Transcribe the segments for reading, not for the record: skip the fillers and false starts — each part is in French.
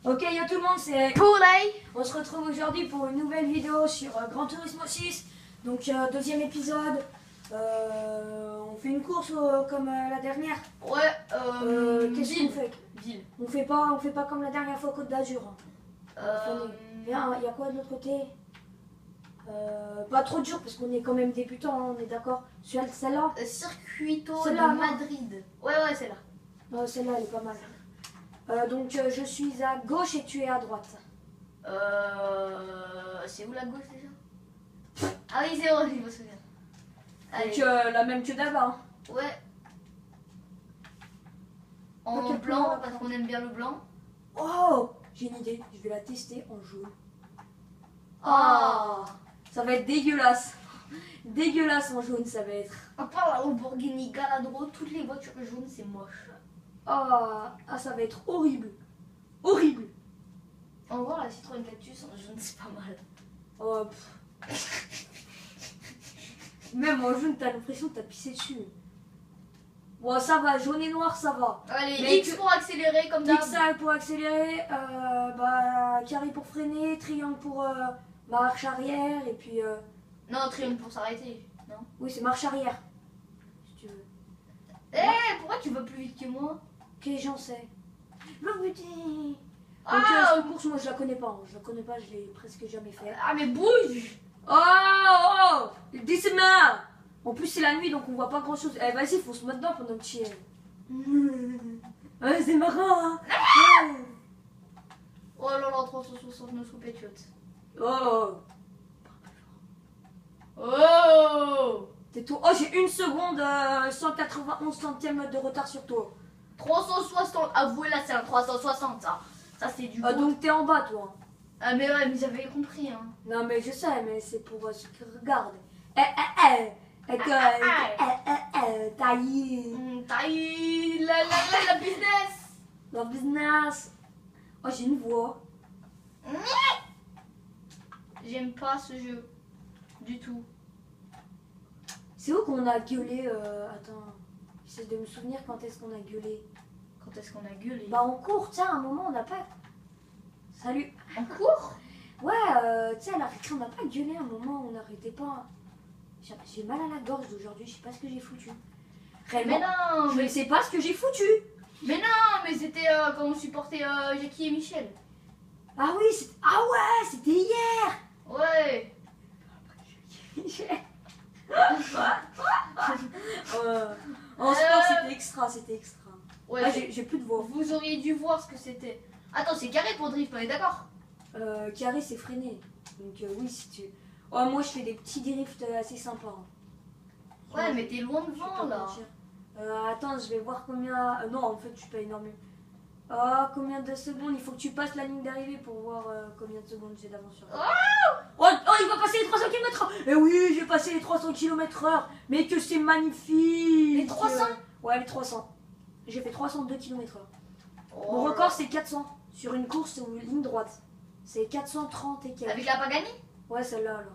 Ok, yo tout le monde, c'est Poulay. On se retrouve aujourd'hui pour une nouvelle vidéo sur Gran Turismo 6. Donc deuxième épisode. On fait une course comme la dernière. Ouais, Qu'est-ce qu'on fait? Ville. On fait pas comme la dernière fois Côte d'Azur. Viens, il y a quoi de l'autre côté? Pas trop dur parce qu'on est quand même débutant, hein, on est d'accord. Celle-là? Circuito de Celle-là, non. Madrid. Ouais, c'est là. Celle-là elle est pas mal. Donc je suis à gauche et tu es à droite. C'est où la gauche déjà? Ah oui, c'est vrai, je me souviens. Allez. Donc la même que d'avant. Ouais. En Ok, blanc, blanc. parce qu'on aime bien le blanc. Oh, j'ai une idée, je vais la tester en jaune. Ah. Ça va être dégueulasse. Dégueulasse en jaune, ça va être. À part la Lamborghini Galadro, toutes les voitures jaunes, c'est moche. Ça va être horrible. Horrible. En vrai, la Citroën Cactus en jaune, c'est pas mal. Oh, Même en jaune, t'as l'impression que t'as pissé dessus. Bon, ça va, jaune et noir, ça va. Allez, Mais X pour accélérer comme d'hab. XA pour accélérer, carré pour freiner, triangle pour marche arrière, et puis... Non, triangle pour s'arrêter. Non. Oui, c'est marche arrière. Si tu veux. Pourquoi tu vas plus vite que moi? Ok, j'en sais. Le petit. Ah, Donc, cette course, moi, je la connais pas. Hein. Je la connais pas, je l'ai presque jamais fait. Ah, mais bouge! Oh, dis-moi. En plus, c'est la nuit, donc on voit pas grand-chose. Eh, vas-y, faut se mettre dedans pendant que tu y es. Ouais, c'est marrant, hein. Oh là là, 369 sous pétiote. Oh, Oh! t'es tout. Oh, j'ai une seconde, 191 centièmes de retard sur toi. 360, avouez là, c'est un 360, ça. Ça, c'est du bon. Donc, t'es en bas, toi. Ah, mais ouais, mais j'avais compris, hein. Non, mais je sais, mais c'est pour ceux qui regardent. Taillé. Taille, la business. Dans le business. Oh, j'ai une voix. J'aime pas ce jeu. Du tout. C'est où qu'on a gueulé Attends, j'essaie de me souvenir quand est-ce qu'on a gueulé. Quand est-ce qu'on a gueulé? Bah en cours, tiens, à un moment on n'a pas... Salut. En cours? Ouais, tu sais, à la récré, on n'a pas gueulé à un moment, on n'arrêtait pas. J'ai mal à la gorge d'aujourd'hui, je sais pas ce que j'ai foutu. Réellement, Mais non, je ne sais pas ce que j'ai foutu. mais non, mais c'était quand on supportait Jackie et Michel. Ah oui, c'était hier. Ouais. En sport, c'était extra, Ouais, Ah, j'ai plus de voix. vous auriez dû voir ce que c'était. Attends, c'est carré pour drift, on est d'accord? Carré, c'est freiné. Donc oui, si tu... Oh, moi, je fais des petits drifts assez sympas. Hein. Ouais, mais t'es loin Je vais pas devant te là. mentir. Attends, je vais voir combien... non, en fait, je suis pas énorme. Combien de secondes? Il faut que tu passes la ligne d'arrivée pour voir combien de secondes j'ai d'avance sur toi. Oh, il va passer les 300 km/h. Eh oui, j'ai passé les 300 km/h. Mais que c'est magnifique. Les 300? Ouais, les 300. J'ai fait 302 km/h. Oh Mon là. record, c'est 400 sur une course ou une ligne droite. C'est 430 et quelques. Avec la Pagani? Ouais, celle-là, alors.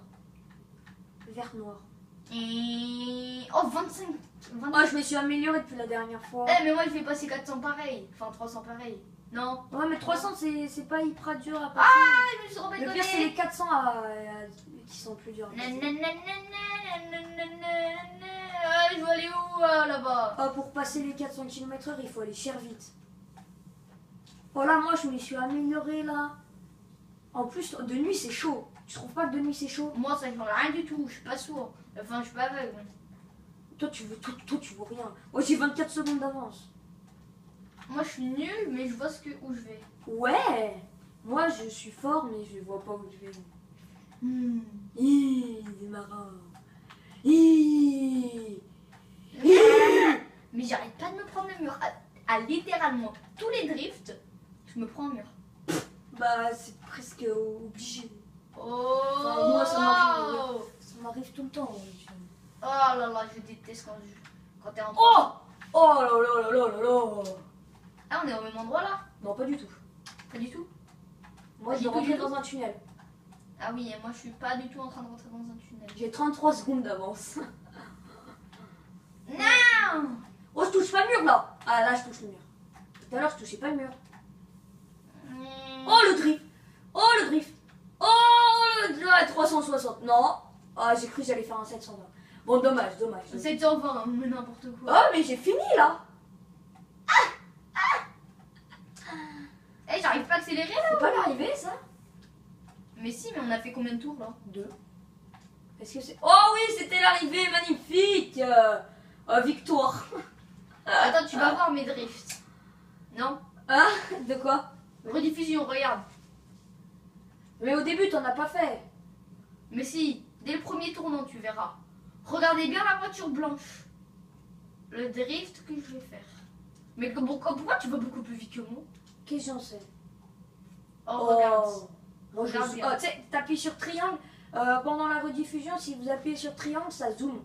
Vert noir. Et... Oh, 25. Oh, je me suis améliorée depuis la dernière fois. Mais moi, je vais passer 400 pareil. Enfin, 300 pareil. Non. Ouais, mais 300, c'est pas hyper dur à passer. Ah, je me suis Le pire, c'est les 400 qui sont plus durs. Je vais aller où là-bas? Pour passer les 400 km/h, il faut aller cher vite. Voilà, moi, je me suis améliorée là. En plus, de nuit, c'est chaud. Tu trouves pas que de nuit, c'est chaud? Moi, ça ne change rien du tout. Je suis pas sourd. Enfin, je suis pas aveugle. Toi, tu vois rien. Moi, j'ai 24 secondes d'avance. Moi, je suis nulle, mais je vois où je vais. Ouais. Moi, je suis fort, mais je vois pas où je vais. C'est marrant. Mais j'arrête pas de me prendre le mur. À littéralement tous les drifts, je me prends un mur. Bah, c'est presque obligé. Oh, Enfin, moi, ça m'arrive tout le temps. Oh là là, je déteste quand t'es en Oh là là là là là là. Ah, on est au même endroit là? Non, pas du tout. Pas du tout? Moi, Pas je du dois tout, rentrer du tout. dans un tunnel. Ah oui, et moi je suis pas du tout en train de rentrer dans un tunnel. J'ai 33 secondes d'avance. Non! Oh, je touche pas le mur là. Ah, là, je touche le mur. Tout à l'heure, je touchais pas le mur. 760. Non. Ah, j'ai cru que j'allais faire un 720. Bon, dommage. 720, mais n'importe quoi. Oh, mais j'ai fini là. Eh, j'arrive pas à accélérer là. C'est pas l'arrivée, ça? Mais si, mais on a fait combien de tours là? 2. Est-ce que c'est... Oh oui, c'était l'arrivée, magnifique. Victoire. Attends, tu vas voir mes drifts. Non? Hein? De quoi? Rediffusion, regarde. Mais au début, t'en as pas fait. Mais si, dès le premier tournant, tu verras. Regardez bien la voiture blanche. Le drift que je vais faire. Mais pourquoi tu vas beaucoup plus vite que moi? Qu'est-ce que j'en sais? Oh, regarde. Moi, Regarde je... bien. Oh, tu sais, t'appuies sur triangle. Pendant la rediffusion, si vous appuyez sur triangle, ça zoome.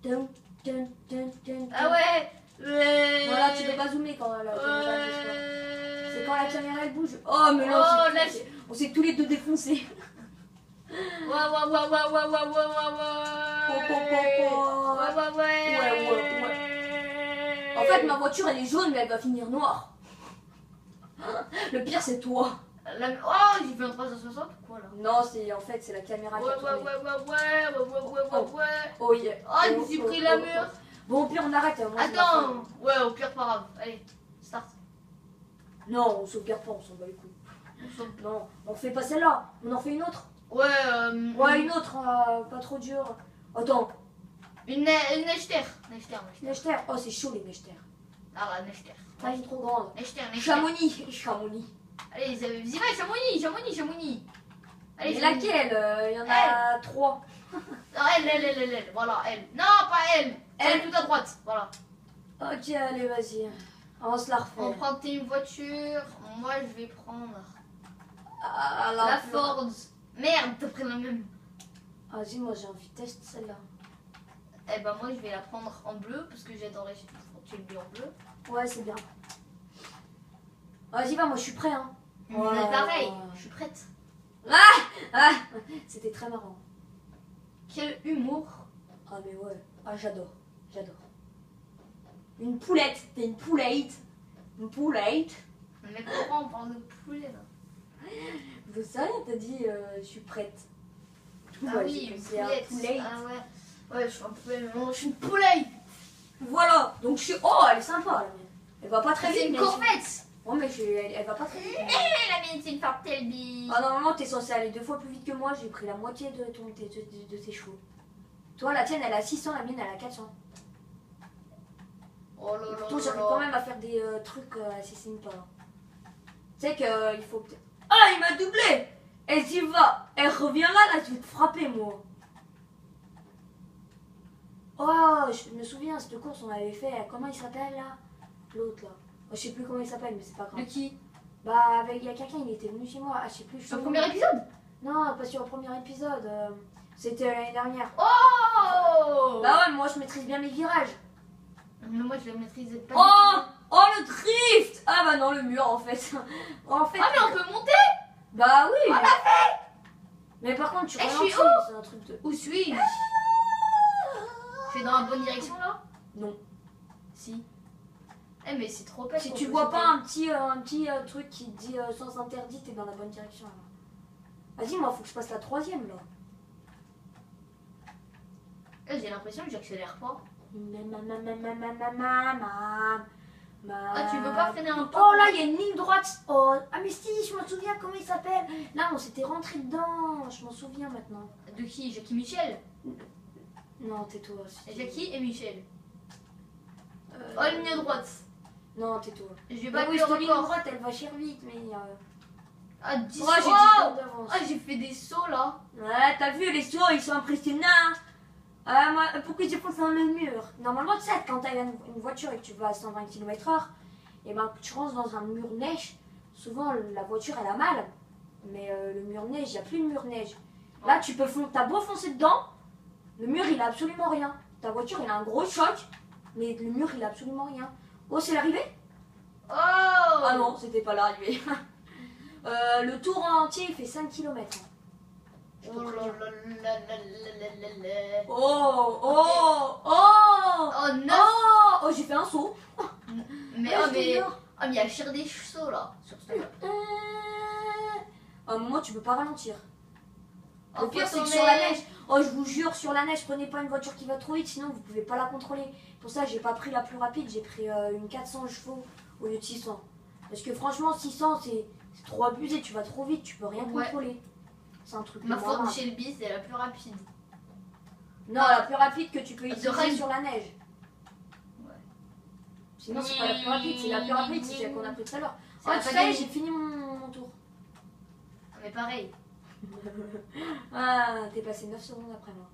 Dun, dun, dun, dun, Ah dun. ouais. Voilà, tu peux pas zoomer quand la caméra bouge pas. C'est quand la caméra elle bouge. Oh, mais là, Oh, là, on s'est tous les deux défoncés. Ouais. En fait, ma voiture elle est jaune, mais elle va finir noire. Le pire, c'est toi. Oh, j'ai fait un 360 ou quoi là? Non, c'est en fait, c'est la caméra qui a tourné. Oh yeah. Oh, je me suis pris la mur. Bon, au pire, on arrête. Moi, je m'en Attends. Ouais, au pire, pas grave. Allez, start. fous. Non, on sauvegarde pas, on s'en bat les couilles. Non, on fait pas celle-là. On en fait une autre. Ouais, Ouais, une autre, pas trop dure. Attends, une neige terre. neige terre. Oh, c'est chaud les neige terre. Ah, la neige terre. Ah, elle est trop grande. Neige terre. Chamonix. Allez, vas-y, va, Chamonix. Allez, Mais Chamonix. laquelle? Il y en a 3. Ah, elle, voilà, elle. Non, pas elle. Elle tout à droite, voilà. Ok, allez, vas-y. On se la refait. On prend une voiture. Moi, je vais prendre Ah, la Ford. Merde, t'as pris la même. Vas-y, moi j'ai envie de tester celle-là. Eh ben, moi, je vais la prendre en bleu parce que j'adore les bleu en bleu. Ouais, c'est bien. Vas-y, va, moi je suis prêt. Hein. On est pareil, je suis prête. Ah, c'était très marrant. Quel humour. Ah, mais ouais. Ah, j'adore. Une poulette. T'es une poulette. Mais pourquoi on parle de poulet là? Vous savez, t'as dit je suis prête. Ah Ouais, oui, une c'est un poulette. poulet. Ah ouais. Ouais, je suis un poulet, mais non, je suis une poulet. Voilà, donc je suis. Oh, elle est sympa la mienne. Elle va pas très vite. C'est une mais corvette. Ouais, mais elle va pas très vite. La mienne, c'est une Fartelby. Ah, normalement, t'es censé aller 2 fois plus vite que moi. J'ai pris la moitié de tes chevaux. Toi, la tienne, elle a 600, la mienne, elle a 400. Oh là là. Pourtant, j'arrive quand même à faire des trucs assez sympas. Tu sais qu'il faut peut-être. Ah, il m'a doublé. Elle y va. Elle revient là, je vais te frapper, moi. Oh, je me souviens, cette course, on avait fait. Comment il s'appelle là? L'autre là. Oh, je sais plus comment il s'appelle, mais c'est pas grave. De qui? Bah, il y a quelqu'un, il était venu chez moi. Ah, je sais plus. Sur le premier épisode? Non, pas sur le premier épisode. C'était l'année dernière. Oh. Bah ouais, moi je maîtrise bien les virages. Mais moi, je la maîtrise pas. Oh, le drift. Ah bah non, le mur en fait. En fait. Ah, mais on peut monter. Bah oui. Mais par contre, tu Eh, je ralentis, suis où c'est un truc de. Où suis-je? Je vais dans la bonne direction là? Non. Si. Eh, mais c'est trop pète. Si tu vois pas un petit truc qui te dit sens interdit, t'es dans la bonne direction. Là. Vas-y, moi, faut que je passe la 3e là. J'ai l'impression que j'accélère pas. Ah, tu veux pas freiner un peu? Oh là, il y a une ligne droite. Oh, ah mais si, je m'en souviens comment il s'appelle. Là, on s'était rentré dedans. Je m'en souviens maintenant. De qui? Jackie Michel? Non, tais-toi. Jackie et Michel. Oh, ligne droite. Non, tais-toi. Je vais Bah battre oui, le cette ligne record. droite, elle va chier vite, mais. Ah, 10 Ouais, j'ai 10 oh secondes d'avance. Ah, j'ai fait des sauts là. Ouais, t'as vu, les sauts, ils sont impressionnants. Ah, moi, pourquoi j'ai foncé dans le mur? Normalement, tu sais, quand t'as une voiture et que tu vas à 120 km/h, et ben tu rentres dans un mur neige, souvent la voiture elle a mal. Mais le mur neige, il n'y a plus de mur neige. Là, tu peux t'as beau foncer dedans, le mur il a absolument rien. Ta voiture il a un gros choc, mais le mur il a absolument rien. Oh, c'est l'arrivée? Oh. Ah non, c'était pas l'arrivée. Le tour entier il fait 5 km. Oh là là là là là là là. Oh, oh, oh, Oh non. oh, j'ai fait un saut. Mais Ouais, oh je te mais jure. oh mais il y a cher des sauts là sur ce map. À un moment, tu peux pas ralentir. Le pire, c'est que sur la neige, oh, je vous jure, sur la neige, prenez pas une voiture qui va trop vite, sinon vous pouvez pas la contrôler. Pour ça, j'ai pas pris la plus rapide, j'ai pris une 400 chevaux au lieu de 600. Parce que franchement, 600, c'est trop abusé, tu vas trop vite, tu peux rien contrôler. C'est un truc Ma marrant. Ford Shelby, c'est la plus rapide. Non, la plus rapide que tu peux utiliser sur la neige. Ouais. Sinon, c'est pas la plus rapide, c'est la plus rapide, c'est celle qu'on a pris tout à l'heure. Oh, la tu sais, Pagani. j'ai fini mon tour. Mais pareil. Ah, t'es passé 9 secondes après moi.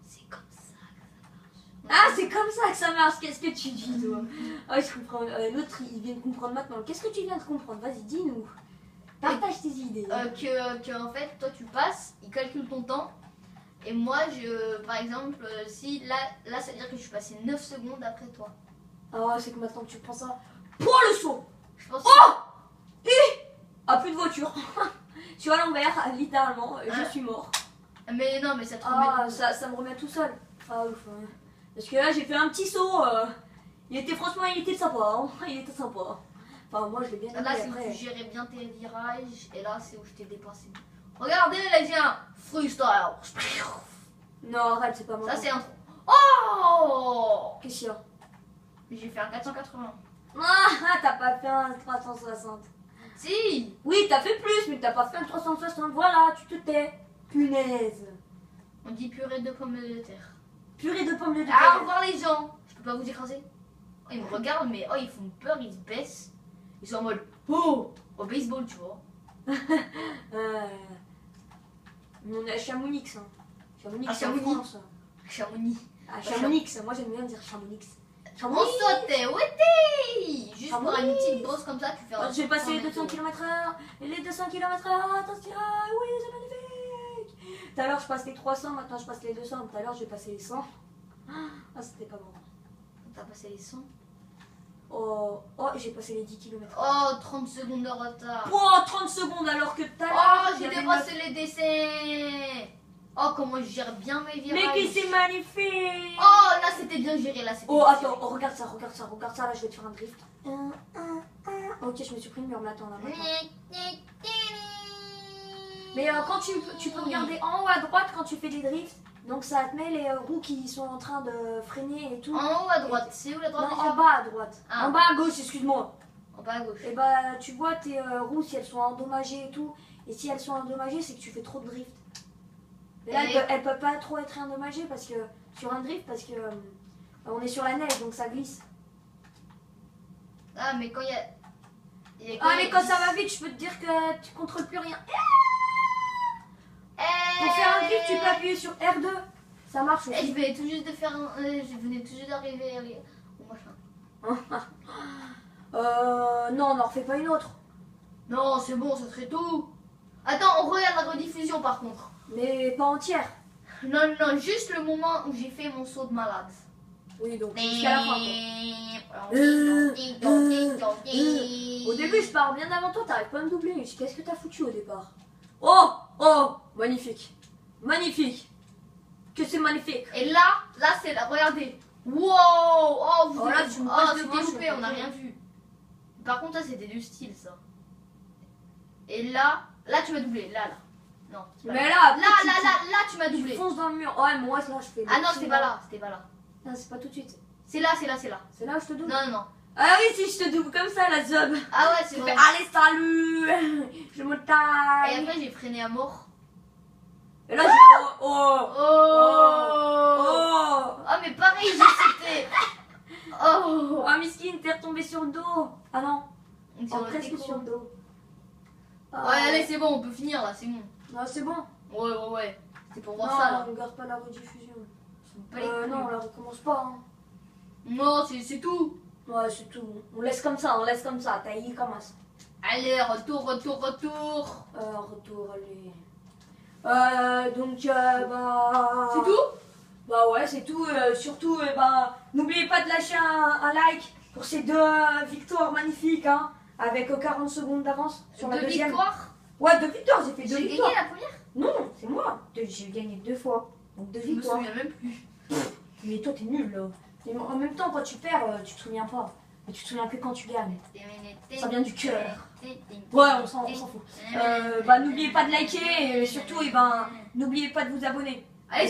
C'est comme ça que ça marche. Ah, c'est comme ça que ça marche, qu'est-ce que tu dis, toi? Ah, je comprends. L'autre, il vient de comprendre maintenant. Qu'est-ce que tu viens de comprendre? Vas-y, dis-nous. Partage tes idées. Que en fait, toi tu passes, il calcule ton temps. Et moi, par exemple, si là, ça veut dire que je suis passé 9 secondes après toi. Ah, c'est que maintenant que tu prends ça. Pour le saut! Je pense Oh! Ah, plus de voiture. Je suis à l'envers, littéralement. Je suis mort. Mais non, mais ça te Ah, remet. ça me remet tout seul. Ah, ouf. Ouais. Parce que là, j'ai fait un petit saut. Franchement, il était sympa. Hein. Il était sympa. Enfin, moi, je l'ai bien aimé Là, c'est où après. tu gérais bien tes virages. Et là, c'est où je t'ai dépassé. Regardez, les gars, freestyle. Non, arrête, c'est pas moi. Ça, c'est un. Oh! Qu'est-ce qu'il y a? J'ai fait un 480. Ah, t'as pas fait un 360. Si! Oui, t'as fait plus, mais t'as pas fait un 360. Voilà, tu te tais. Punaise. On dit purée de pommes de terre. Purée de pommes de terre. Ah, au revoir les gens. Je peux pas vous écraser. Oh, ils me regardent, mais oh, ils font peur, ils se baissent. Ils sont en mode oh, au baseball, tu vois. On est à Chamonix. Hein. Chamonix, À c'est en Chamonix. France. Chamonix. À Chamonix, moi j'aime bien dire Chamonix. On Chamonix. sautait, ouais, juste pour Chamonix. une petite brosse comme ça, tu fais un. J'ai passé les 100 200 mètres. km/h. Et les 200 km/h, attention, oui, c'est magnifique. Tout à l'heure, je passe les 300, maintenant je passe les 200. Tout à l'heure, j'ai passé les 100. Ah, c'était pas bon. T'as passé les 100. Oh, j'ai passé les 10 km. Oh, 30 secondes de retard. Oh, 30 secondes alors que tout à Oh, l'heure. j'ai j'avais dépassé les décès. Oh, comment je gère bien mes virages. Mais que c'est magnifique. Oh, là c'était bien géré, là c'était Oh, bien attends, géré. oh, regarde ça, regarde ça, regarde ça. Là, je vais te faire un drift. Ok, je me suis pris le mur, mais attends, là, maintenant. Mais quand tu peux regarder en haut à droite quand tu fais des drifts. Donc ça te met les roues qui sont en train de freiner et tout. En haut à droite, c'est où la Non, droite en bas à droite. Ah. En bas à gauche, excuse-moi. En bas à gauche. Et bah tu vois tes roues si elles sont endommagées et tout. Et si elles sont endommagées, c'est que tu fais trop de drift. Mais là, Et- elles peuvent pas trop être endommagées parce que sur un drift parce que on est sur la neige donc ça glisse. Ah, mais quand il y a. Ah mais quand ça va vite, je peux te dire que tu contrôles plus rien. Pour faire un drift, tu peux appuyer sur R2. Ça marche Et je aussi. venais tout juste de faire un. Je venais tout juste d'arriver au machin. Non, on n'en refait pas une autre. Non, c'est bon, ça serait tout. Attends, on regarde la rediffusion par contre. Mais pas entière. Non, non, juste le moment où j'ai fait mon saut de malade. Oui, donc jusqu'à la fin. Quoi. Au début, je pars bien avant toi, t'arrives pas à me doubler. Qu'est-ce que t'as foutu au départ? Oh, magnifique. Magnifique. Que c'est magnifique. Et là c'est là, regardez. Wow. Oh, vous Oh, là, tu me passes devant, c'était je loupé, suis on n'a pas rien vu. Par contre, ça c'était du style ça. Et là tu m'as doublé, là. Non, c'est pas Mais là. là, Là, tu m'as tu doublé. fonces dans le mur. Ouais, moi, là, je fais. Ah non, c'était pas là, c'était pas là. Non, c'est pas tout de suite. C'est là, c'est là, c'est là. C'est là où je te double. Non, non, non. Ah oui, si je te double comme ça, la zob. Ah ouais, c'est Je bon. fais allez, salut. Je me Et taille. après, j'ai freiné à mort. Et là, j'ai. Oh. Ah, mais pareil, j'ai sauté. Oh. Ah, Miskin, t'es retombé sur le dos. Ah non, Sur le presque déco. sur le dos. Ah. Ouais, allez, c'est bon, on peut finir là, c'est bon. Non, c'est bon. Ouais. C'était pour voir Non, ça là. on garde pas la rediffusion. Pas les couilles. Non, on la recommence pas. Hein. Non, c'est tout. Ouais, c'est tout. On laisse comme ça, T'as y commence. Allez, retour. Retour, allez. Donc, bah. C'est tout? Bah ouais, c'est tout. Surtout, bah, n'oubliez pas de lâcher un like pour ces deux victoires magnifiques, hein, avec 40 secondes d'avance sur la Deux deuxième. victoires. Ouais, 2 victoires, j'ai fait 2 J'ai victoires. gagné la première. Non, c'est moi. J'ai gagné 2 fois. Donc 2 Je me victoires. souviens même plus. Mais toi, t'es nul là. Et en même temps, quand tu perds, tu te souviens pas. Mais tu te souviens que quand tu gagnes. Ça vient du cœur. Ouais, on s'en fout. N'oubliez pas de liker et surtout, n'oubliez pas de vous abonner. Allez,